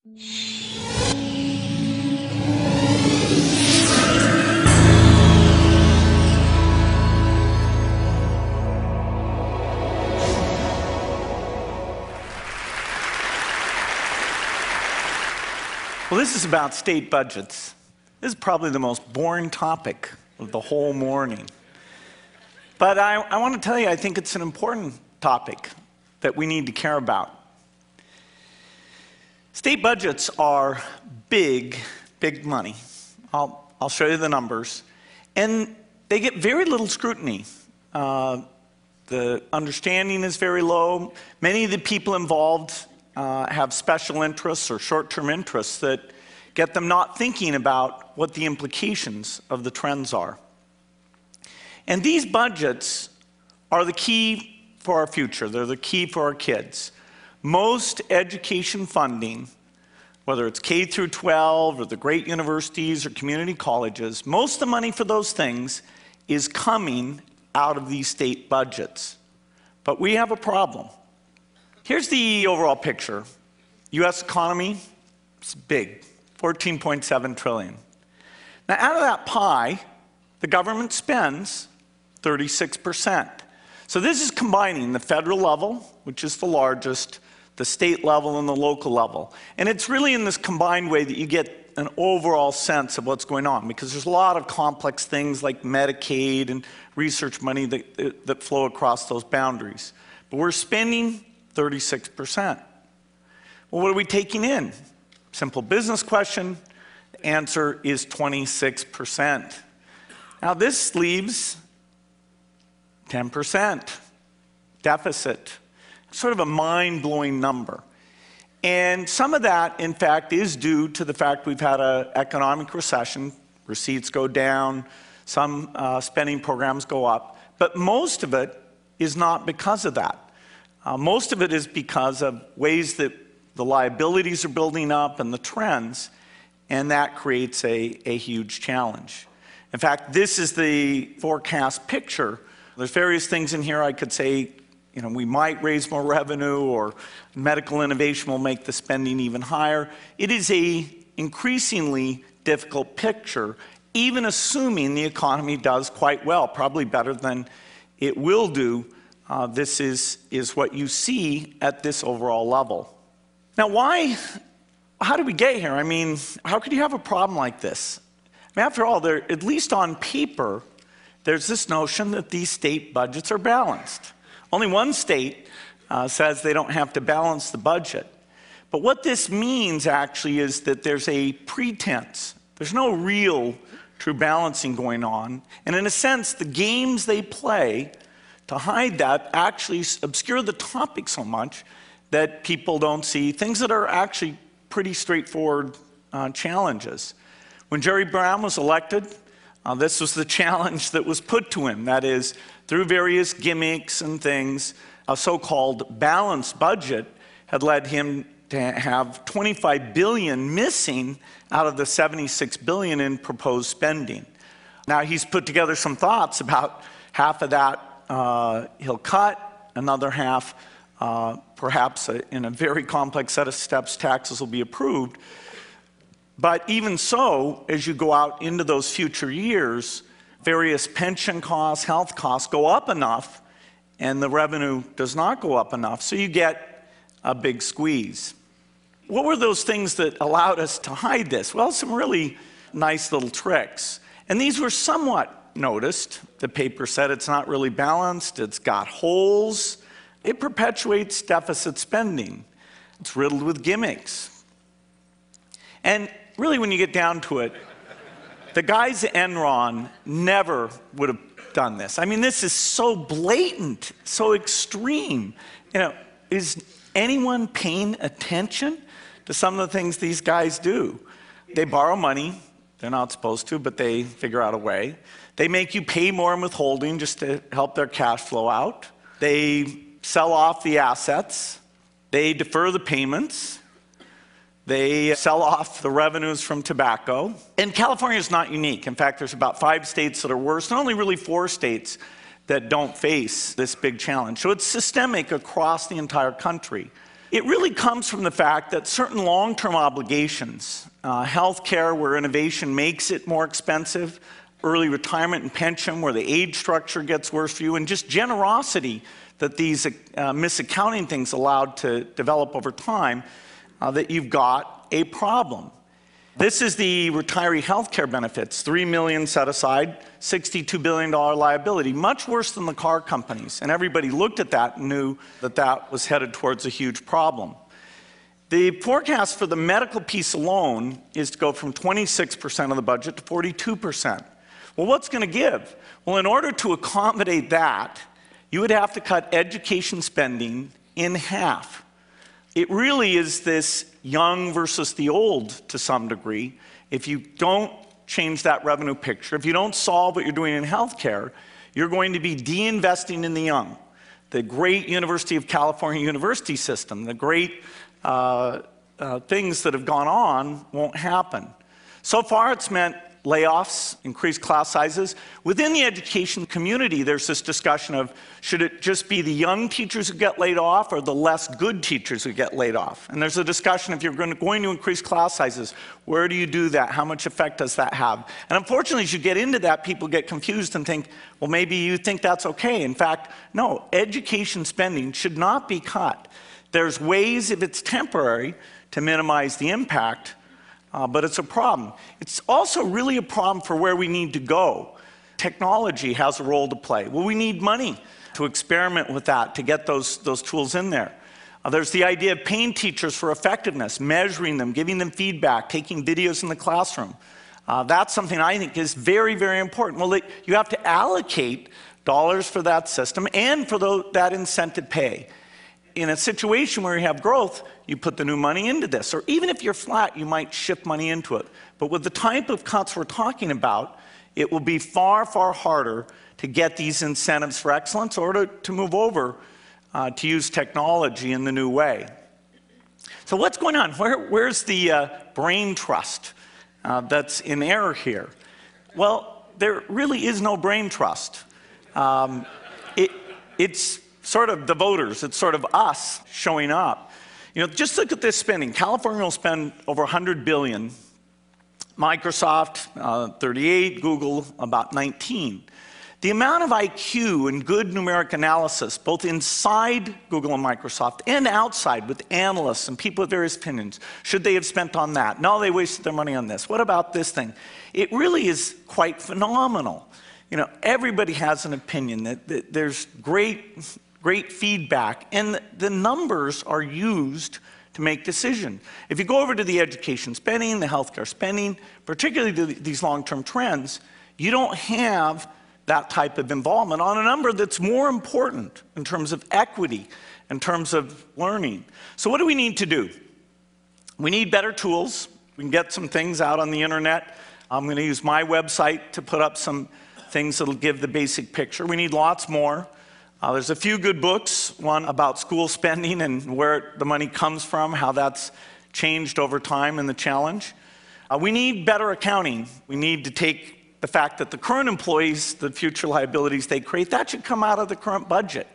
Well, this is about state budgets. This is probably the most boring topic of the whole morning. But I want to tell you, I think it's an important topic that we need to care about. State budgets are big, big money. I'll show you the numbers. And they get very little scrutiny. The understanding is very low. Many of the people involved have special interests or short-term interests that get them not thinking about what the implications of the trends are. And these budgets are the key for our future. They're the key for our kids. Most education funding, whether it's K through 12 or the great universities or community colleges, most of the money for those things is coming out of these state budgets. But we have a problem. Here's the overall picture. U.S. economy, it's big, $14.7 trillion. Now, out of that pie, the government spends 36%. So this is combining the federal level, which is the largest, the state level, and the local level. And it's really in this combined way that you get an overall sense of what's going on, because there's a lot of complex things like Medicaid and research money that flow across those boundaries. But we're spending 36%. Well, what are we taking in? Simple business question. The answer is 26%. Now, this leaves 10% deficit, sort of a mind-blowing number. And some of that, in fact, is due to the fact we've had an economic recession. Receipts go down, some spending programs go up, but most of it is not because of that. Most of it is because of ways that the liabilities are building up and the trends, and that creates a huge challenge. In fact, this is the forecast picture. There's various things in here I could say, you know, we might raise more revenue, or medical innovation will make the spending even higher. It is an increasingly difficult picture, even assuming the economy does quite well, probably better than it will do. This is what you see at this overall level. Now, how did we get here? I mean, how could you have a problem like this? I mean, after all, at least on paper, there's this notion that these state budgets are balanced. Only one state says they don't have to balance the budget. But what this means actually is that there's a pretense. There's no real true balancing going on. And in a sense, the games they play to hide that actually obscure the topic so much that people don't see things that are actually pretty straightforward challenges. When Jerry Brown was elected, this was the challenge that was put to him. That is, through various gimmicks and things, a so-called balanced budget had led him to have $25 billion missing out of the $76 billion in proposed spending. Now, he's put together some thoughts about half of that he'll cut, another half, perhaps in a very complex set of steps, taxes will be approved. But even so, as you go out into those future years, various pension costs, health costs go up enough, and the revenue does not go up enough, so you get a big squeeze. What were those things that allowed us to hide this? Well, some really nice little tricks. And these were somewhat noticed. The paper said it's not really balanced, it's got holes, it perpetuates deficit spending, it's riddled with gimmicks. And really, when you get down to it, the guys at Enron never would have done this. I mean, this is so blatant, so extreme. You know, is anyone paying attention to some of the things these guys do? They borrow money. They're not supposed to, but they figure out a way. They make you pay more in withholding just to help their cash flow out. They sell off the assets. They defer the payments. They sell off the revenues from tobacco. And California is not unique. In fact, there's about 5 states that are worse, and only really 4 states that don't face this big challenge. So it's systemic across the entire country. It really comes from the fact that certain long-term obligations, healthcare where innovation makes it more expensive, early retirement and pension where the age structure gets worse for you, and just generosity that these misaccounting things allowed to develop over time, that you've got a problem. This is the retiree health care benefits, $3 million set aside, $62 billion liability, much worse than the car companies. And everybody looked at that and knew that that was headed towards a huge problem. The forecast for the medical piece alone is to go from 26% of the budget to 42%. Well, what's going to give? Well, in order to accommodate that, you would have to cut education spending in half. It really is this young versus the old to some degree. If you don't change that revenue picture, if you don't solve what you're doing in healthcare, you're going to be de-investing in the young. The great University of California university system, the great things that have gone on won't happen. So far it's meant layoffs, increased class sizes. Within the education community, there's this discussion of, should it just be the young teachers who get laid off or the less good teachers who get laid off? And there's a discussion, if you're going to increase class sizes, where do you do that? How much effect does that have? And unfortunately, as you get into that, people get confused and think, well, maybe you think that's okay. In fact, no, education spending should not be cut. There's ways, if it's temporary, to minimize the impact, but it's a problem. It's also really a problem for where we need to go. Technology has a role to play. Well, we need money to experiment with that, to get those tools in there. There's the idea of paying teachers for effectiveness, measuring them, giving them feedback, taking videos in the classroom. That's something I think is very, very important. Well, you have to allocate dollars for that system and for that incentive pay. In a situation where you have growth, you put the new money into this. Or even if you're flat, you might shift money into it. But with the type of cuts we're talking about, it will be far, far harder to get these incentives for excellence or to move over to use technology in the new way. So what's going on? Where's the brain trust that's in error here? Well, there really is no brain trust. It's sort of the voters, it's sort of us showing up. You know, just look at this spending. California will spend over $100 billion. Microsoft, 38, Google, about 19. The amount of IQ and good numeric analysis, both inside Google and Microsoft and outside with analysts and people with various opinions, should they have spent on that? No, they wasted their money on this. What about this thing? It really is quite phenomenal. You know, everybody has an opinion. That there's great feedback, and the numbers are used to make decisions. If you go over to the education spending, the healthcare spending, particularly these long-term trends, you don't have that type of involvement on a number that's more important in terms of equity, in terms of learning. So what do we need to do? We need better tools. We can get some things out on the internet. I'm going to use my website to put up some things that'll give the basic picture. We need lots more. There's a few good books, one about school spending and where the money comes from, how that's changed over time and the challenge. We need better accounting. We need to take the fact that the current employees, the future liabilities they create, that should come out of the current budget.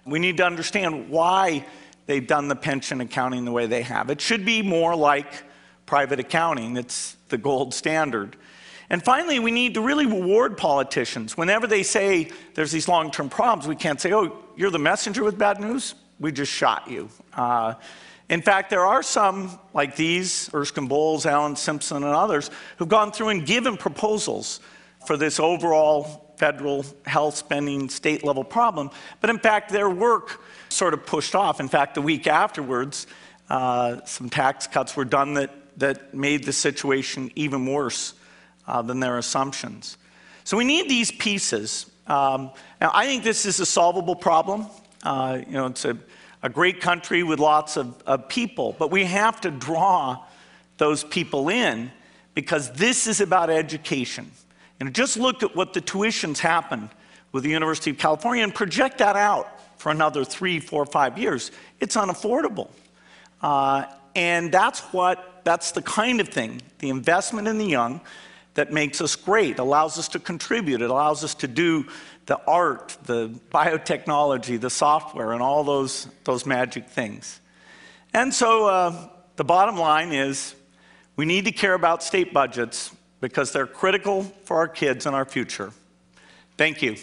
We need to understand why they've done the pension accounting the way they have. It should be more like private accounting. It's the gold standard. And finally, we need to really reward politicians. Whenever they say there's these long-term problems, we can't say, oh, you're the messenger with bad news? We just shot you. In fact, there are some, like these, Erskine Bowles, Alan Simpson, and others, who've gone through and given proposals for this overall federal health spending state-level problem. But in fact, their work sort of pushed off. In fact, the week afterwards, some tax cuts were done that made the situation even worse than their assumptions. So we need these pieces. Now, I think this is a solvable problem. You know, it's a great country with lots of people, but we have to draw those people in because this is about education. And just look at what the tuitions happened with the University of California and project that out for another 3, 4, 5 years. It's unaffordable. And that's the kind of thing, the investment in the young, that makes us great, allows us to contribute, it allows us to do the art, the biotechnology, the software, and all those magic things. And so the bottom line is we need to care about state budgets because they're critical for our kids and our future. Thank you.